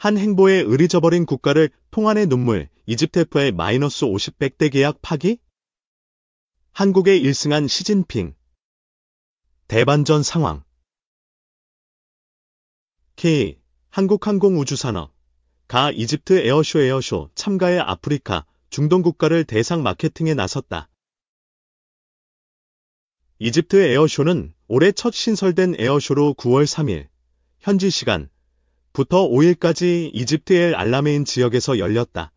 한 행보에 의리져버린 국가를 통한의 눈물, 이집트 F의 -50 100대 계약 파기? 한국에 1승한 시진핑. 대반전 상황. K. 한국항공우주산업. 가 이집트 에어쇼 참가해 아프리카, 중동 국가를 대상 마케팅에 나섰다. 이집트 에어쇼는 올해 첫 신설된 에어쇼로 9월 3일, 현지 시간, 부터 5일까지 이집트 엘 알라메인 지역에서 열렸다.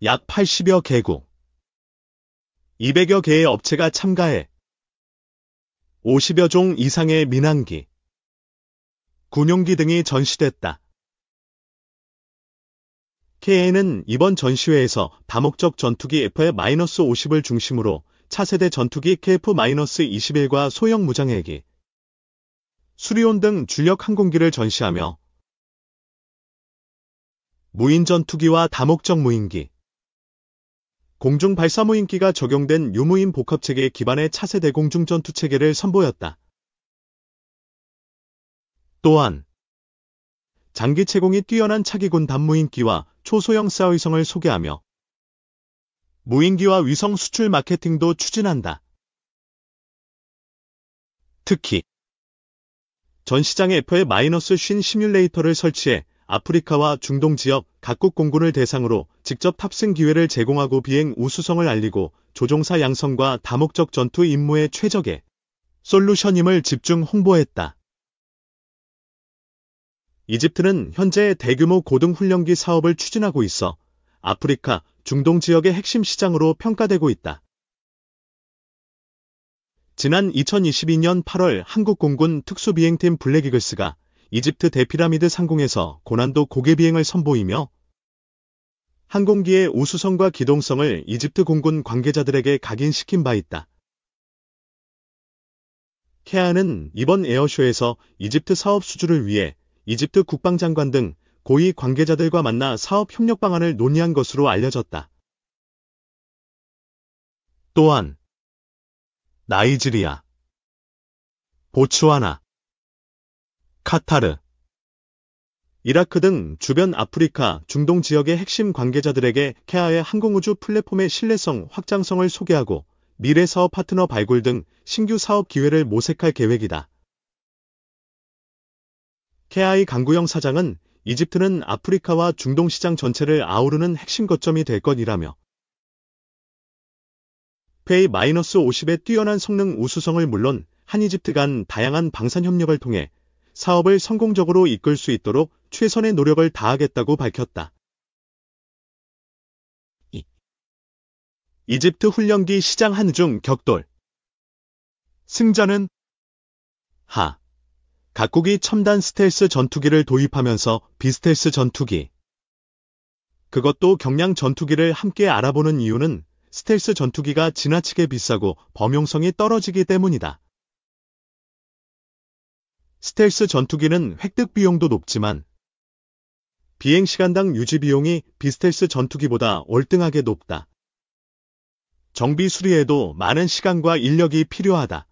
약 80여 개국, 200여 개의 업체가 참가해 50여 종 이상의 민항기, 군용기 등이 전시됐다. KA는 이번 전시회에서 다목적 전투기 F-50을 중심으로 차세대 전투기 KF-21과 소형 무장헬기, 수리온 등 주력 항공기를 전시하며 무인 전투기와 다목적 무인기, 공중 발사 무인기가 적용된 유무인 복합체계 기반의 차세대 공중 전투체계를 선보였다. 또한 장기 채공이 뛰어난 차기군 단무인기와 초소형 쏘위성을 소개하며 무인기와 위성 수출 마케팅도 추진한다. 특히 전시장에 F-50 시뮬레이터를 설치해 아프리카와 중동 지역 각국 공군을 대상으로 직접 탑승 기회를 제공하고 비행 우수성을 알리고 조종사 양성과 다목적 전투 임무의 최적의 솔루션임을 집중 홍보했다. 이집트는 현재 대규모 고등훈련기 사업을 추진하고 있어 아프리카, 중동 지역의 핵심 시장으로 평가되고 있다. 지난 2022년 8월 한국 공군 특수비행팀 블랙이글스가 이집트 대피라미드 상공에서 고난도 고개 비행을 선보이며 항공기의 우수성과 기동성을 이집트 공군 관계자들에게 각인시킨 바 있다. 케아는 이번 에어쇼에서 이집트 사업 수주를 위해 이집트 국방장관 등 고위 관계자들과 만나 사업 협력 방안을 논의한 것으로 알려졌다. 또한 나이지리아, 보츠와나, 카타르, 이라크 등 주변 아프리카, 중동 지역의 핵심 관계자들에게 케아의 항공우주 플랫폼의 신뢰성, 확장성을 소개하고 미래 사업 파트너 발굴 등 신규 사업 기회를 모색할 계획이다. 케아의 강구영 사장은 이집트는 아프리카와 중동 시장 전체를 아우르는 핵심 거점이 될 것이라며 F-50의 뛰어난 성능 우수성을 물론 한이집트 간 다양한 방산 협력을 통해 사업을 성공적으로 이끌 수 있도록 최선의 노력을 다하겠다고 밝혔다. 이집트 훈련기 시장 한중 격돌. 승자는 하. 각국이 첨단 스텔스 전투기를 도입하면서 비스텔스 전투기, 그것도 경량 전투기를 함께 알아보는 이유는 스텔스 전투기가 지나치게 비싸고 범용성이 떨어지기 때문이다. 스텔스 전투기는 획득 비용도 높지만 비행시간당 유지 비용이 비스텔스 전투기보다 월등하게 높다. 정비 수리에도 많은 시간과 인력이 필요하다.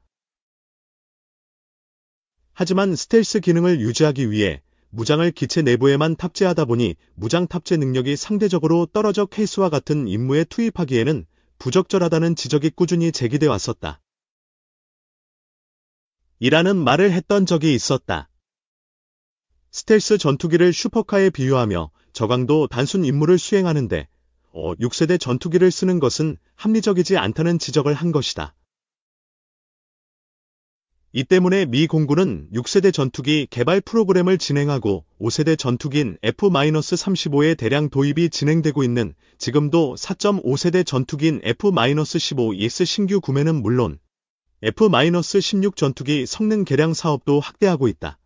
하지만 스텔스 기능을 유지하기 위해 무장을 기체 내부에만 탑재하다 보니 무장 탑재 능력이 상대적으로 떨어져 케이스와 같은 임무에 투입하기에는 부적절하다는 지적이 꾸준히 제기돼 왔었다. 이라는 말을 했던 적이 있었다. 스텔스 전투기를 슈퍼카에 비유하며 저강도 단순 임무를 수행하는데 6세대 전투기를 쓰는 것은 합리적이지 않다는 지적을 한 것이다. 이 때문에 미 공군은 6세대 전투기 개발 프로그램을 진행하고 5세대 전투기인 F-35의 대량 도입이 진행되고 있는 지금도 4.5세대 전투기인 F-15EX 신규 구매는 물론 F-16 전투기 성능 개량 사업도 확대하고 있다.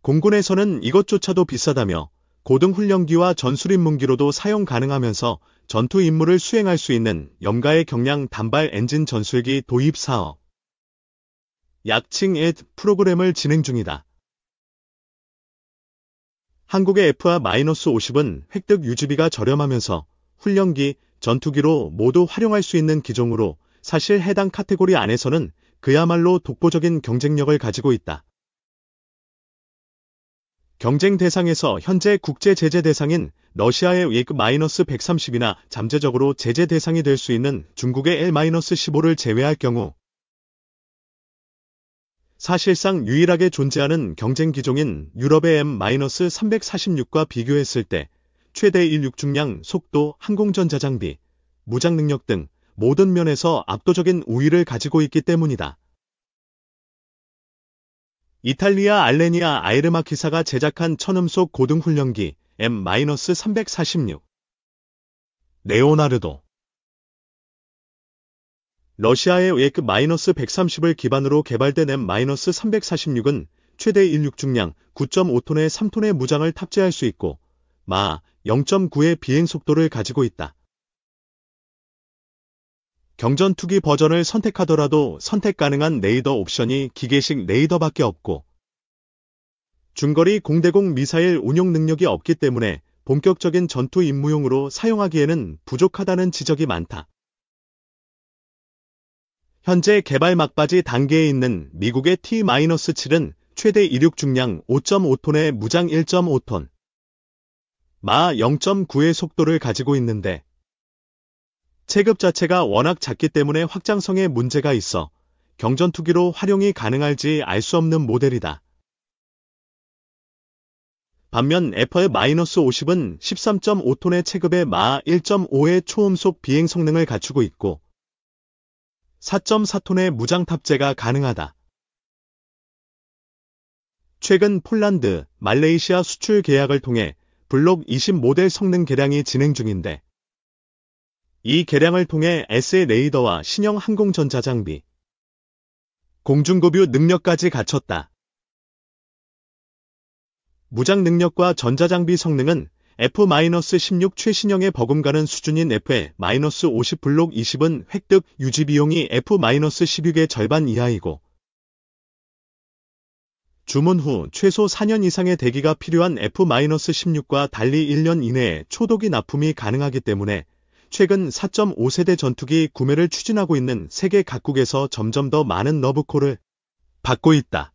공군에서는 이것조차도 비싸다며 고등훈련기와 전술입문기로도 사용 가능하면서 전투 임무를 수행할 수 있는 염가의 경량 단발 엔진 전술기 도입 사업, 약칭 프로그램을 진행 중이다. 한국의 F-50은 획득 유지비가 저렴하면서 훈련기, 전투기로 모두 활용할 수 있는 기종으로 사실 해당 카테고리 안에서는 그야말로 독보적인 경쟁력을 가지고 있다. 경쟁 대상에서 현재 국제 제재 대상인 러시아의 F-130이나 잠재적으로 제재 대상이 될 수 있는 중국의 L-15를 제외할 경우 사실상 유일하게 존재하는 경쟁 기종인 유럽의 M-346과 비교했을 때 최대 인력 중량, 속도, 항공전자 장비, 무장 능력 등 모든 면에서 압도적인 우위를 가지고 있기 때문이다. 이탈리아 알레니아 아에르마키사가 제작한 천음속 고등훈련기 M-346 레오나르도 러시아의 F-130을 기반으로 개발된 M-346은 최대 인력 중량 9.5톤의 3톤의 무장을 탑재할 수 있고 마 0.9의 비행 속도를 가지고 있다. 경전투기 버전을 선택하더라도 선택 가능한 레이더 옵션이 기계식 레이더밖에 없고 중거리 공대공 미사일 운용 능력이 없기 때문에 본격적인 전투 임무용으로 사용하기에는 부족하다는 지적이 많다. 현재 개발 막바지 단계에 있는 미국의 T-7은 최대 이륙 중량 5.5톤의 무장 1.5톤, 마 0.9의 속도를 가지고 있는데 체급 자체가 워낙 작기 때문에 확장성에 문제가 있어 경전투기로 활용이 가능할지 알 수 없는 모델이다. 반면 F-50은 13.5톤의 체급의 마 1.5의 초음속 비행 성능을 갖추고 있고 4.4톤의 무장 탑재가 가능하다. 최근 폴란드, 말레이시아 수출 계약을 통해 블록 20 모델 성능 개량이 진행 중인데 이 개량을 통해 SA 레이더와 신형 항공전자 장비, 공중급유 능력까지 갖췄다. 무장 능력과 전자장비 성능은 F-16 최신형에 버금가는 수준인 F-50 블록 20은 획득 유지 비용이 F-16의 절반 이하이고 주문 후 최소 4년 이상의 대기가 필요한 F-16과 달리 1년 이내에 초도기 납품이 가능하기 때문에 최근 4.5세대 전투기 구매를 추진하고 있는 세계 각국에서 점점 더 많은 러브콜을 받고 있다.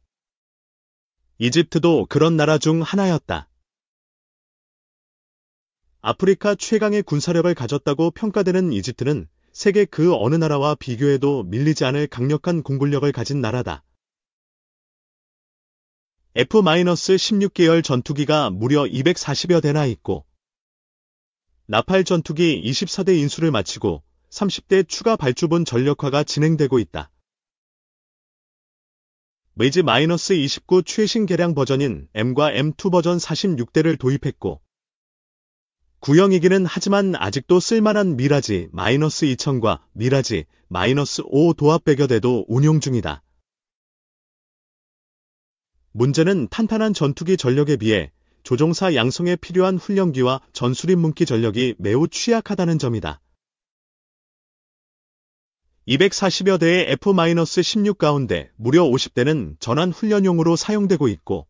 이집트도 그런 나라 중 하나였다. 아프리카 최강의 군사력을 가졌다고 평가되는 이집트는 세계 그 어느 나라와 비교해도 밀리지 않을 강력한 공군력을 가진 나라다. F-16 계열 전투기가 무려 240여 대나 있고 나팔 전투기 24대 인수를 마치고 30대 추가 발주분 전력화가 진행되고 있다. 메이지-29 최신 개량 버전인 M과 M2 버전 46대를 도입했고 구형이기는 하지만 아직도 쓸만한 미라지-2000과 미라지-5 도합 100여 대도 운용 중이다. 문제는 탄탄한 전투기 전력에 비해 조종사 양성에 필요한 훈련기와 전술임 문기 전력이 매우 취약하다는 점이다. 240여 대의 F-16 가운데 무려 50대는 전환 훈련용으로 사용되고 있고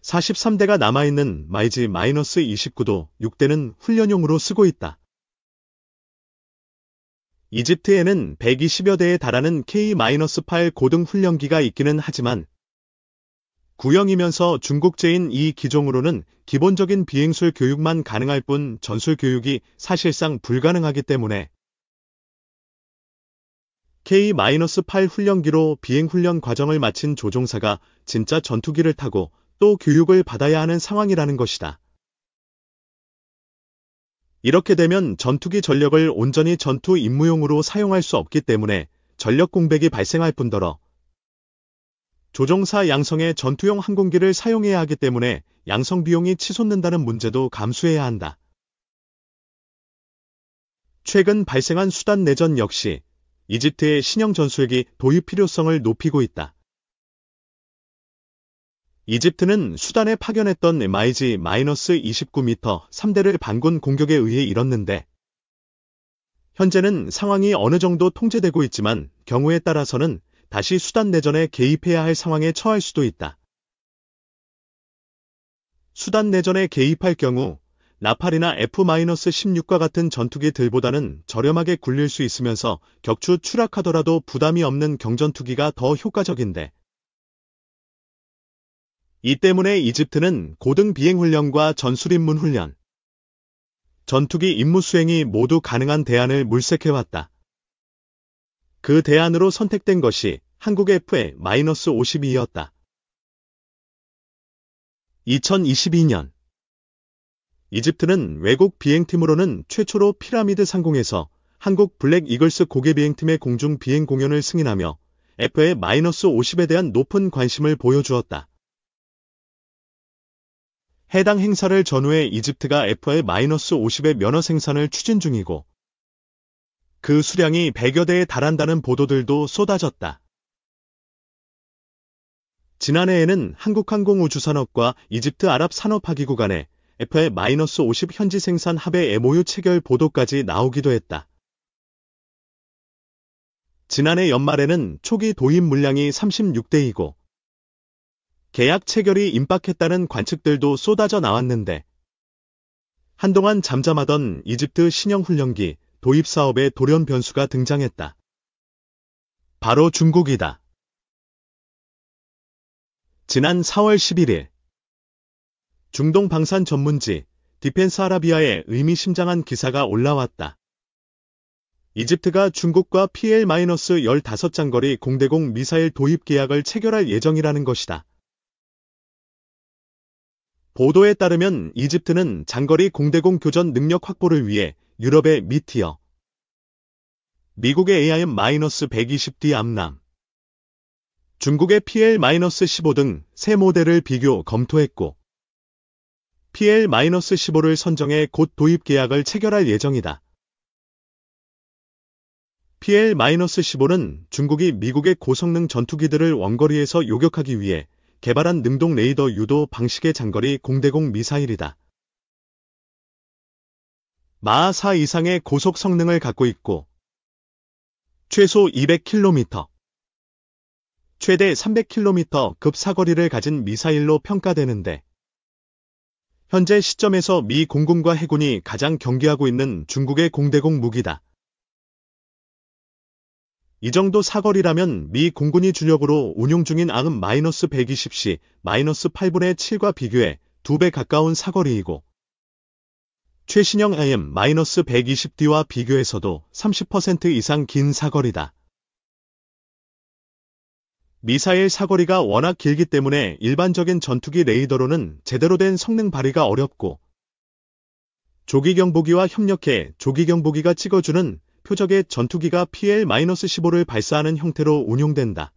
43대가 남아있는 마이지-29도 6대는 훈련용으로 쓰고 있다. 이집트에는 120여 대에 달하는 K-8 고등 훈련기가 있기는 하지만 구형이면서 중국제인 이 기종으로는 기본적인 비행술 교육만 가능할 뿐 전술 교육이 사실상 불가능하기 때문에 K-8 훈련기로 비행훈련 과정을 마친 조종사가 진짜 전투기를 타고 또 교육을 받아야 하는 상황이라는 것이다. 이렇게 되면 전투기 전력을 온전히 전투 임무용으로 사용할 수 없기 때문에 전력 공백이 발생할 뿐더러 조종사 양성에 전투용 항공기를 사용해야 하기 때문에 양성 비용이 치솟는다는 문제도 감수해야 한다. 최근 발생한 수단 내전 역시 이집트의 신형 전술기 도입 필요성을 높이고 있다. 이집트는 수단에 파견했던 마이지-29m 3대를 반군 공격에 의해 잃었는데 현재는 상황이 어느 정도 통제되고 있지만 경우에 따라서는 다시 수단 내전에 개입해야 할 상황에 처할 수도 있다. 수단 내전에 개입할 경우 나팔이나 F-16과 같은 전투기들보다는 저렴하게 굴릴 수 있으면서 격추 추락하더라도 부담이 없는 경전투기가 더 효과적인데 이 때문에 이집트는 고등 비행훈련과 전술입문 훈련, 전투기 임무 수행이 모두 가능한 대안을 물색해왔다. 그 대안으로 선택된 것이 한국 FA-52였다. 2022년 이집트는 외국 비행팀으로는 최초로 피라미드 상공에서 한국 블랙 이글스 고개 비행팀의 공중 비행 공연을 승인하며 FA-50에 대한 높은 관심을 보여주었다. 해당 행사를 전후해 이집트가 FA-50의 면허 생산을 추진 중이고 그 수량이 100여 대에 달한다는 보도들도 쏟아졌다. 지난해에는 한국항공우주산업과 이집트 아랍산업화기구 간의 FA-50 현지 생산 합의 MOU 체결 보도까지 나오기도 했다. 지난해 연말에는 초기 도입 물량이 36대이고 계약 체결이 임박했다는 관측들도 쏟아져 나왔는데 한동안 잠잠하던 이집트 신형 훈련기 도입 사업에 돌연 변수가 등장했다. 바로 중국이다. 지난 4월 11일 중동 방산 전문지 디펜스 아라비아에 의미심장한 기사가 올라왔다. 이집트가 중국과 PL-15장거리 공대공 미사일 도입 계약을 체결할 예정이라는 것이다. 보도에 따르면 이집트는 장거리 공대공 교전 능력 확보를 위해 유럽의 미티어, 미국의 AIM-120D 암람, 중국의 PL-15 등 세 모델을 비교 검토했고 PL-15를 선정해 곧 도입 계약을 체결할 예정이다. PL-15는 중국이 미국의 고성능 전투기들을 원거리에서 요격하기 위해 개발한 능동 레이더 유도 방식의 장거리 공대공 미사일이다. 마하 4 이상의 고속 성능을 갖고 있고 최소 200km, 최대 300km급 사거리를 가진 미사일로 평가되는데 현재 시점에서 미 공군과 해군이 가장 경계하고 있는 중국의 공대공 무기다. 이 정도 사거리라면 미 공군이 주력으로 운용 중인 AIM-120C -8분의 7과 비교해 2배 가까운 사거리이고 최신형 AIM-120D와 비교해서도 30% 이상 긴 사거리다. 미사일 사거리가 워낙 길기 때문에 일반적인 전투기 레이더로는 제대로 된 성능 발휘가 어렵고 조기경보기와 협력해 조기경보기가 찍어주는 표적의 전투기가 PL-15를 발사하는 형태로 운용된다.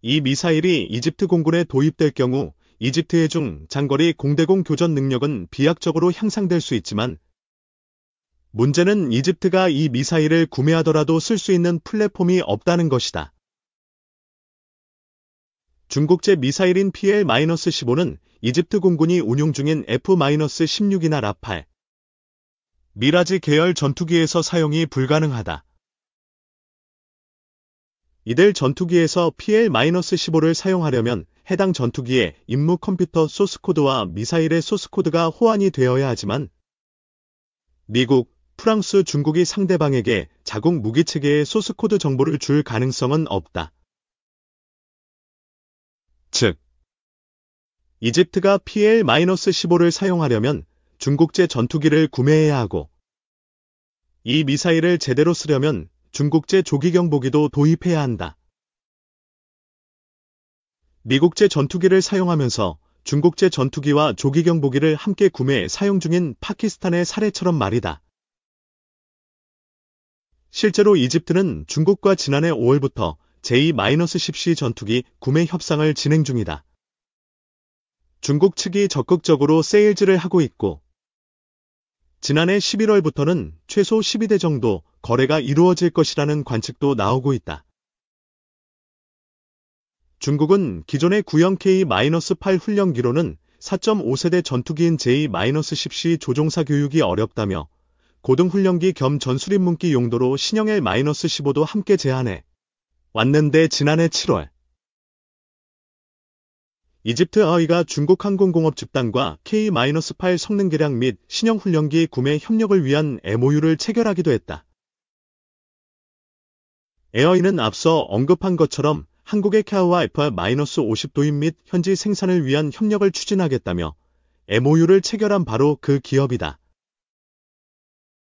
이 미사일이 이집트 공군에 도입될 경우 이집트의 중 장거리 공대공 교전 능력은 비약적으로 향상될 수 있지만 문제는 이집트가 이 미사일을 구매하더라도 쓸 수 있는 플랫폼이 없다는 것이다. 중국제 미사일인 PL-15는 이집트 공군이 운용 중인 F-16이나 라팔, 미라지 계열 전투기에서 사용이 불가능하다. 이들 전투기에서 PL-15를 사용하려면 해당 전투기의 임무 컴퓨터 소스코드와 미사일의 소스코드가 호환이 되어야 하지만 미국, 프랑스, 중국이 상대방에게 자국 무기체계의 소스코드 정보를 줄 가능성은 없다. 즉, 이집트가 PL-15를 사용하려면 중국제 전투기를 구매해야 하고 이 미사일을 제대로 쓰려면 중국제 조기경보기도 도입해야 한다. 미국제 전투기를 사용하면서 중국제 전투기와 조기경보기를 함께 구매 사용 중인 파키스탄의 사례처럼 말이다. 실제로 이집트는 중국과 지난해 5월부터 J-10C 전투기 구매 협상을 진행 중이다. 중국 측이 적극적으로 세일즈를 하고 있고 지난해 11월부터는 최소 12대 정도 거래가 이루어질 것이라는 관측도 나오고 있다. 중국은 기존의 구형 K-8 훈련기로는 4.5세대 전투기인 J-10C 조종사 교육이 어렵다며 고등훈련기 겸 전술입문기 용도로 신형 L-15도 함께 제안해 왔는데 지난해 7월 이집트 아이가 중국 항공공업 집단과 K-8 성능 개량 및 신형 훈련기 구매 협력을 위한 MOU를 체결하기도 했다. 에어이는 앞서 언급한 것처럼 한국의 캐아와 F-50 도입 및 현지 생산을 위한 협력을 추진하겠다며 MOU를 체결한 바로 그 기업이다.